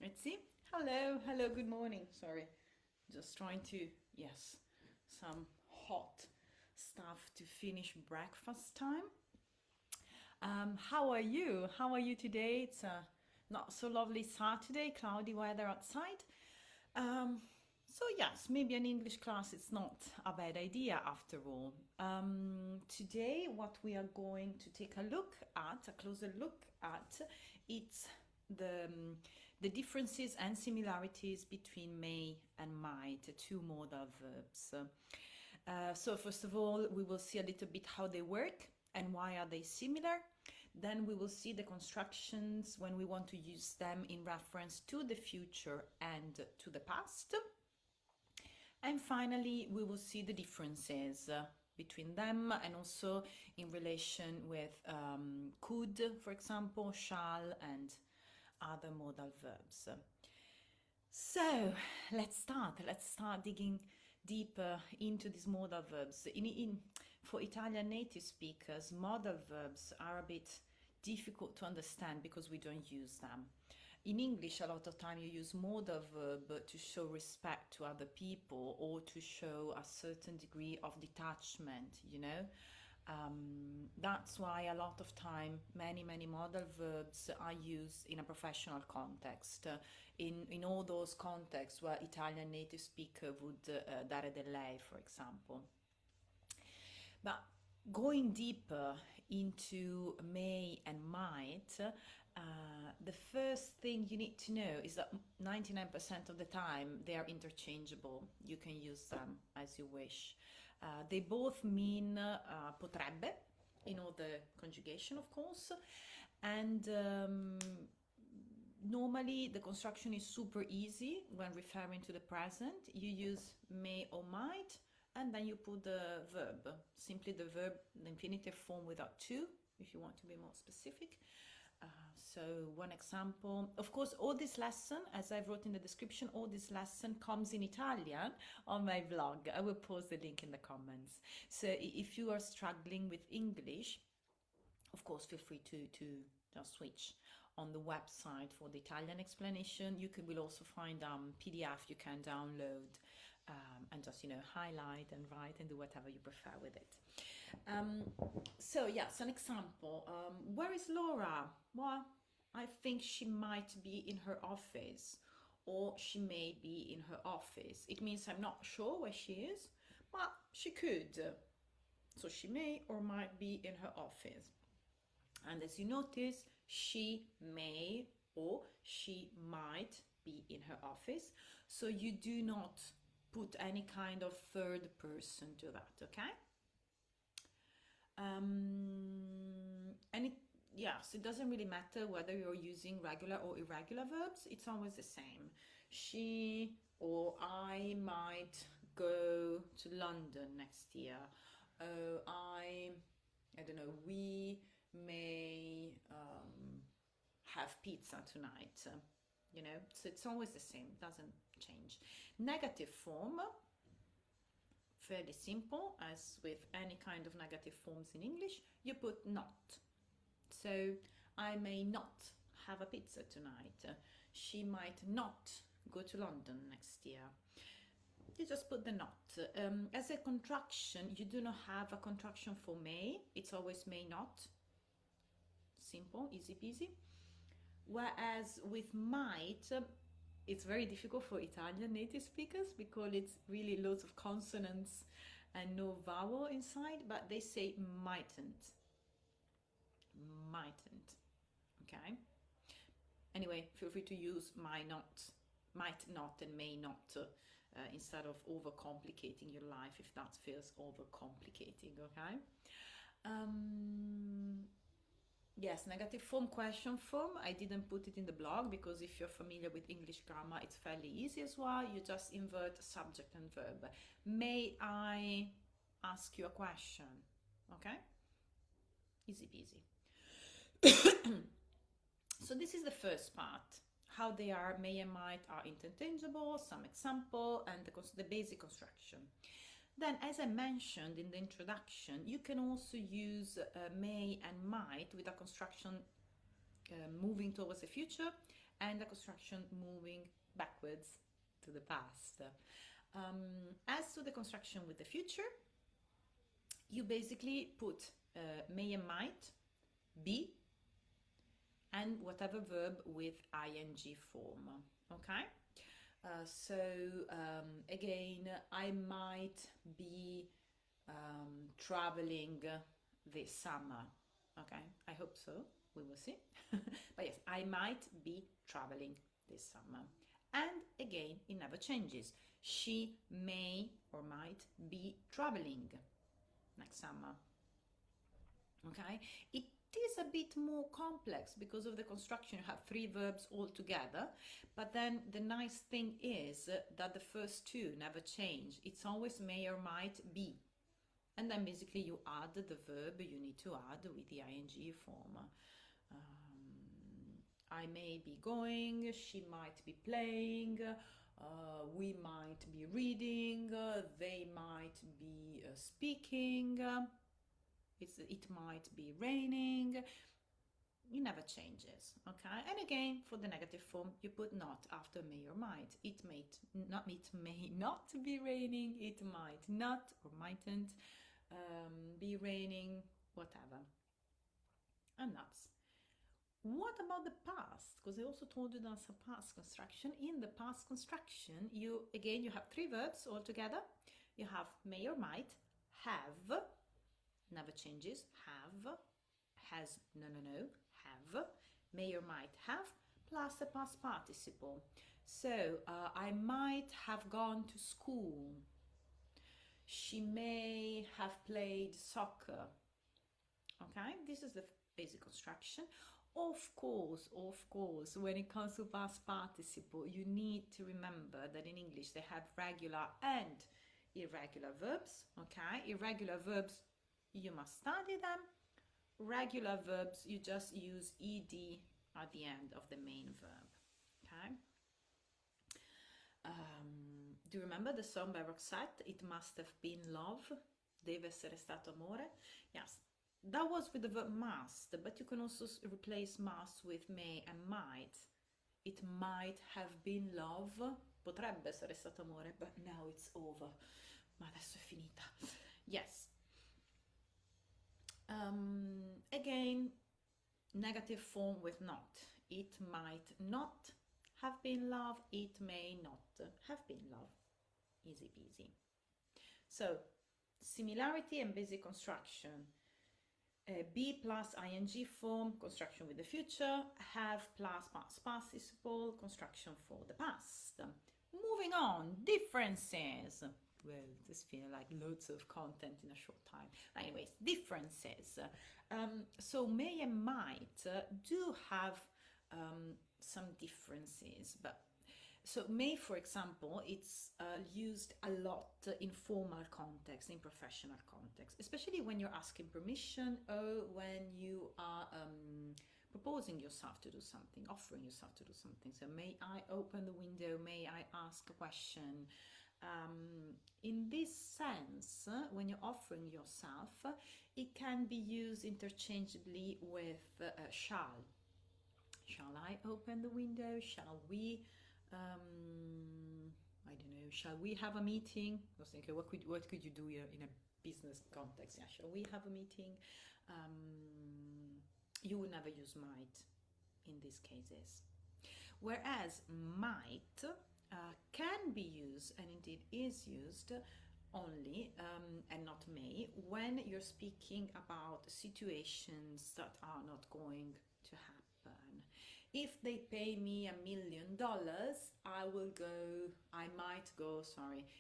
Let's see. Hello, good morning. Sorry, just trying to, yes, some hot stuff to finish breakfast time. How are you? How are you today? It's a not so lovely Saturday, cloudy weather outside. Um, so yes, maybe an English class is not a bad idea after all. Today, what we are going to take a closer look at, it's the the differences and similarities between may and might, the two modal verbs. So first of all, we will see a little bit how they work and why are they similar. Then we will see the constructions when we want to use them in reference to the future and to the past. And finally, we will see the differences between them and also in relation with could, for example, shall, and other modal verbs. So let's start. Let's start digging deeper into these modal verbs. For Italian native speakers, modal verbs are a bit difficult to understand because we don't use them. In English, a lot of time you use modal verb to show respect to other people or to show a certain degree of detachment, you know. That's why a lot of time many modal verbs are used in a professional context, in all those contexts where Italian native speaker would dare delle, for example. But going deeper into may and might, the first thing you need to know is that 99% of the time they are interchangeable. You can use them as you wish. They both mean potrebbe, in all the conjugation, of course, and normally the construction is super easy when referring to the present. You use may or might, and then you put the verb, simply the verb, the infinitive form without to, if you want to be more specific. So one example, of course, all this lesson, as I wrote in the description, all this lesson comes in Italian on my blog. I will post the link in the comments. So if you are struggling with English, of course, feel free to just switch on the website for the Italian explanation. Will also find PDF you can download and just, highlight and write and do whatever you prefer with it. So yes, an example. Where is Laura? Well, I think she might be in her office, or she may be in her office. It means I'm not sure where she is, but she could. So she may or might be in her office. And as you notice, she may or she might be in her office. So you do not put any kind of third person to that, okay? Yes, it doesn't really matter whether you're using regular or irregular verbs. It's always the same. She or I might go to London next year. I don't know, we may have pizza tonight. So it's always the same, doesn't change. Negative form, fairly simple, as with any kind of negative forms in English, you put not. So I may not have a pizza tonight. She might not go to London next year. You just put the not. As a contraction, you do not have a contraction for may. It's always may not. Simple, easy peasy. Whereas with might, it's very difficult for Italian native speakers because it's really loads of consonants and no vowel inside, but they say mightn't. Okay? Anyway, feel free to use might not, and may not instead of overcomplicating your life if that feels overcomplicating, okay? Yes, negative form, question form. I didn't put it in the blog because if you're familiar with English grammar, it's fairly easy as well. You just invert subject and verb. May I ask you a question? Okay? Easy peasy. So this is the first part. How they are, may and might are interchangeable, some example, and the basic construction. Then, as I mentioned in the introduction, you can also use may and might with a construction moving towards the future and the construction moving backwards to the past. As to the construction with the future, you basically put may and might, be, and whatever verb with ing form, okay? Again, I might be traveling this summer, okay? I hope so, we will see. But yes, I might be traveling this summer. And again, it never changes. She may or might be traveling next summer, okay? It is a bit more complex because of the construction. You have three verbs all together, but then the nice thing is that the first two never change. It's always may or might be, and then basically you add the verb you need to add with the ing form. I may be going, she might be playing, we might be reading, they might be speaking, it might be raining. It never changes, okay? And again, for the negative form, you put not after may or might. It may not be raining, it might not or mightn't be raining, whatever. And that's. What about the past? Because I also told you that's a past construction. In the past construction, you have three verbs all together. You have may or might, have, never changes, have, has, no, have, may or might have, plus the past participle. So, I might have gone to school. She may have played soccer. Okay, this is the basic construction. Of course, when it comes to past participle, you need to remember that in English they have regular and irregular verbs, okay? Irregular verbs, you must study them. Regular verbs, you just use ed at the end of the main verb, okay? Do you remember the song by Roxette, It Must Have Been Love? Deve essere stato amore? Yes. That was with the verb must, but you can also replace must with may and might. It might have been love, potrebbe essere stato amore, but now it's over. Ma adesso è finita. Yes. Again, negative form with not. It might not have been love, it may not have been love. Easy peasy. So, similarity and basic construction. Be plus ing form, construction with the future, have plus past participle, construction for the past. Moving on, differences. Well, this feels like loads of content in a short time. Anyways, differences. So may and might do have some differences, but so may, for example, it's used a lot in formal context, in professional context, especially when you're asking permission or when you are proposing yourself to do something, offering yourself to do something. So may I open the window? May I ask a question? In this sense, when you're offering yourself, it can be used interchangeably with shall. Shall I open the window? Shall we? I don't know, shall we have a meeting? I was thinking, what could you do in a business context? Yeah, shall we have a meeting? You will never use might in these cases. Whereas might can be used, and indeed is used, only, and not may, when you're speaking about situations that are not going to happen. If they pay me $1 million,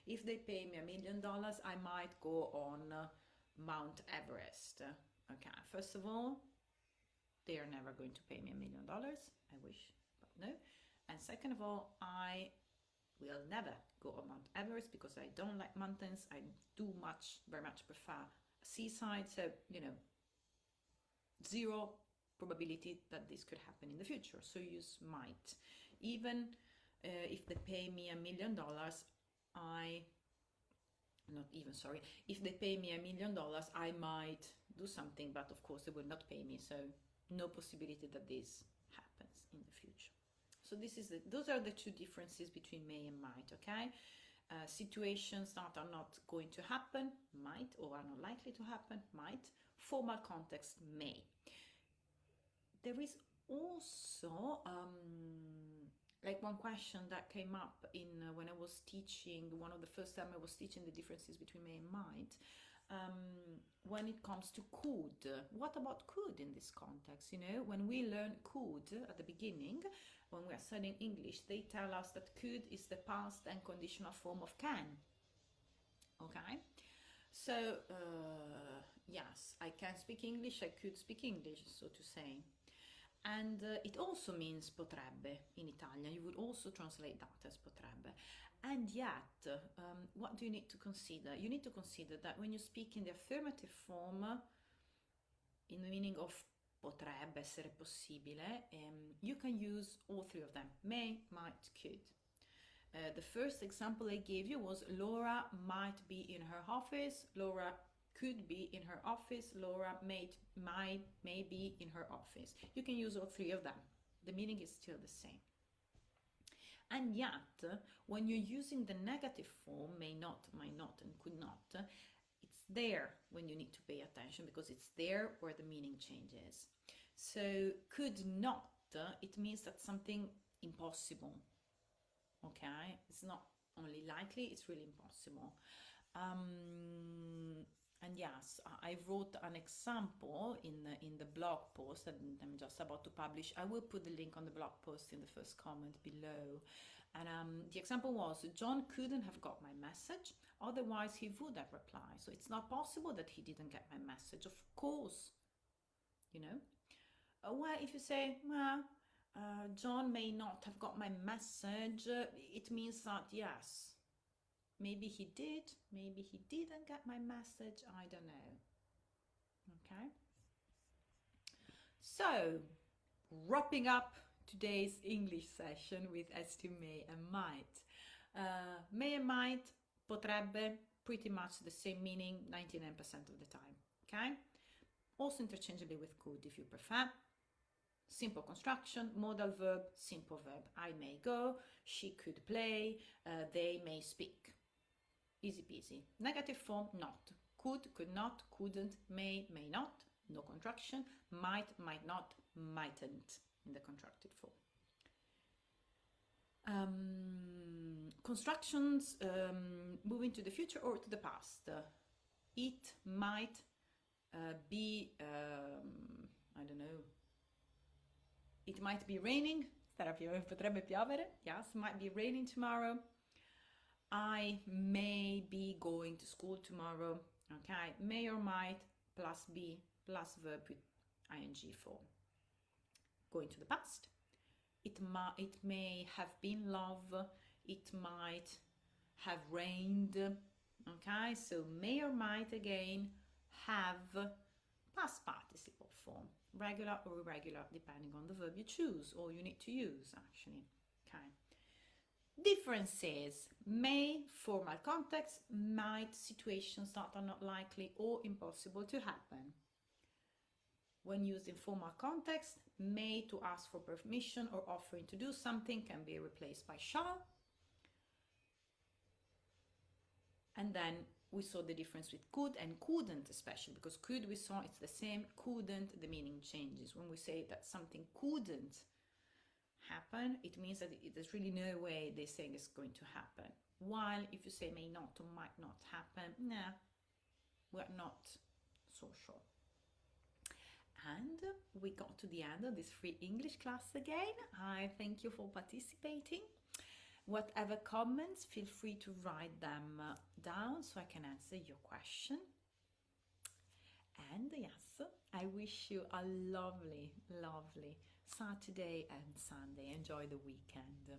if they pay me $1 million, I might go on Mount Everest. Okay, first of all, they are never going to pay me $1 million. I wish, but no. And second of all, I will never go on Mount Everest because I don't like mountains. I very much prefer seaside. So, zero probability that this could happen in the future. So use might. Even if they pay me $1 million, if they pay me $1 million, I might do something, but of course they will not pay me. So no possibility that this happens in the future. So those are the two differences between may and might, okay? Situations that are not going to happen, might, or are not likely to happen, might. Formal context, may. There is also like one question that came up when I was teaching, one of the first time I was teaching the differences between may and might. When it comes to could, what about could in this context? You know, when we learn could at the beginning, when we are studying English, they tell us that could is the past and conditional form of can. Okay, so yes, I can speak English, I could speak English, so to say. And it also means potrebbe in Italian. You would also translate that as potrebbe. And yet, what do you need to consider? You need to consider that when you speak in the affirmative form, in the meaning of potrebbe essere possibile, you can use all three of them: may, might, could. The first example I gave you was Laura might be in her office, Laura could be in her office, Laura may be in her office. You can use all three of them. The meaning is still the same. And yet, when you're using the negative form, may not, might not, and could not, it's there when you need to pay attention, because it's there where the meaning changes. So could not, it means that something impossible. Okay, it's not only likely, it's really impossible. And yes, I wrote an example in the blog post that I'm just about to publish. I will put the link on the blog post in the first comment below. And the example was, John couldn't have got my message, otherwise he would have replied. So it's not possible that he didn't get my message. Of course, you know. Well, if you say, well, John may not have got my message, it means that yes, maybe he did, maybe he didn't get my message, I don't know. Okay? So, wrapping up today's English session with as to may and might. May and might, potrebbe, pretty much the same meaning 99% of the time. Okay? Also interchangeably with could if you prefer. Simple construction, modal verb, simple verb. I may go, she could play, they may speak. Easy peasy. Negative form, not. Could, could not, couldn't, may, may not. No contraction. Might, might not, mightn't in the contracted form. Constructions moving to the future or to the past. It might be, I don't know. It might be raining. Potrebbe piovere. Yes, might be raining tomorrow. I may be going to school tomorrow. Okay, may or might plus be plus verb with ing form. Going to the past. It may have been love. It might have rained. Okay, so may or might again have past participle form. Regular or irregular, depending on the verb you choose or you need to use actually. Okay. Differences: may, formal context; might, situations that are not likely or impossible to happen. When used in formal context, may to ask for permission or offering to do something can be replaced by shall. And then we saw the difference with could and couldn't, especially because could, we saw it's the same, couldn't, the meaning changes. When we say that something couldn't happen, it means that there's really no way they're saying it's going to happen. While if you say may not or might not happen, nah, we're not so sure. And we got to the end of this free English class again. I thank you for participating. Whatever comments, feel free to write them down so I can answer your question. And yes, I wish you a lovely, lovely Saturday and Sunday. Enjoy the weekend.